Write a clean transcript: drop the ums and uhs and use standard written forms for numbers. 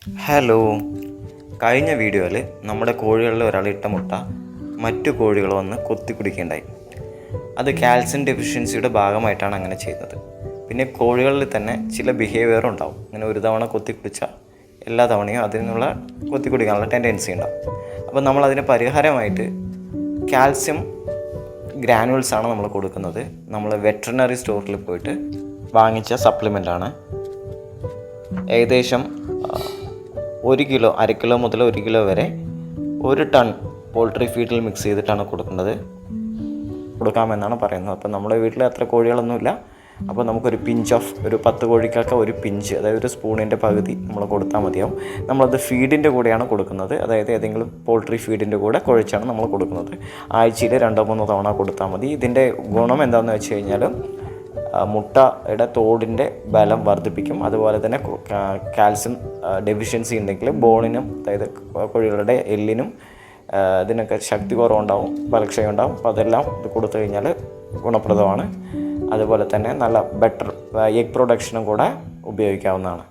Hello, കഴിഞ്ഞ വീഡിയോയിൽ നമ്മുടെ കോഴികളിൽ ഒരാൾ ഇട്ട മുട്ട മറ്റു കോഴികൾ വന്ന് കൊത്തി കുടിക്കുകയുണ്ടായി. അത് കാൽസ്യം ഡെഫിഷ്യൻസിയുടെ ഭാഗമായിട്ടാണ് അങ്ങനെ ചെയ്യുന്നത്. പിന്നെ കോഴികളിൽ തന്നെ ചില ബിഹേവിയർ ഉണ്ടാവും. അങ്ങനെ ഒരു തവണ കൊത്തി കുടിച്ചാൽ എല്ലാ തവണയും അതിനുള്ള കൊത്തി കുടിക്കാനുള്ള ടെൻഡൻസി ഉണ്ടാവും. അപ്പോൾ നമ്മളതിന് പരിഹാരമായിട്ട് കാൽസ്യം ഗ്രാനുവൽസാണ് നമ്മൾ കൊടുക്കുന്നത്. നമ്മൾ വെറ്ററിനറി സ്റ്റോറിൽ പോയിട്ട് വാങ്ങിച്ച സപ്ലിമെൻ്റാണ്. ഏകദേശം 1 കിലോ, 1/2 കിലോ മുതൽ 1 കിലോ വരെ 1 ടൺ പോൾട്രി ഫീഡിൽ മിക്സ് ചെയ്തിട്ടാണ് കൊടുക്കാമെന്നാണ് പറയുന്നത്. അപ്പോൾ നമ്മുടെ വീട്ടിൽ അത്ര കോഴികളൊന്നുമില്ല. അപ്പോൾ നമുക്കൊരു പിഞ്ച് ഓഫ് ഒരു 10 കോഴിക്കൊക്കെ ഒരു പിഞ്ച്, അതായത് ഒരു സ്പൂണിൻ്റെ പകുതി നമ്മൾ കൊടുത്താൽ മതിയാവും. നമ്മളത് ഫീഡിൻ്റെ കൂടെയാണ് കൊടുക്കുന്നത്. അതായത് ഏതെങ്കിലും പോൾട്രി ഫീഡിൻ്റെ കൂടെ കുഴച്ചാണ് നമ്മൾ കൊടുക്കുന്നത്. ആഴ്ചയിൽ 2-3 തവണ കൊടുത്താൽ മതി. ഇതിൻ്റെ ഗുണം എന്താണെന്ന് വെച്ച് കഴിഞ്ഞാൽ മുട്ടയുടെ തോടിൻ്റെ ബലം വർദ്ധിപ്പിക്കും. അതുപോലെ തന്നെ കാൽസ്യം ഡെഫിഷ്യൻസി ഉണ്ടെങ്കിൽ ബോണിനും, അതായത് കോഴികളുടെ എല്ലിനും ഇതിനൊക്കെ ശക്തി കുറവുണ്ടാവും, ബലക്ഷയം ഉണ്ടാവും. അപ്പോൾ അതെല്ലാം ഇത് കൊടുത്തു കഴിഞ്ഞാൽ ഗുണപ്രദമാണ്. അതുപോലെ തന്നെ നല്ല ബെറ്റർ എഗ് പ്രൊഡക്ഷനും കൂടെ ഉപയോഗിക്കാവുന്നതാണ്.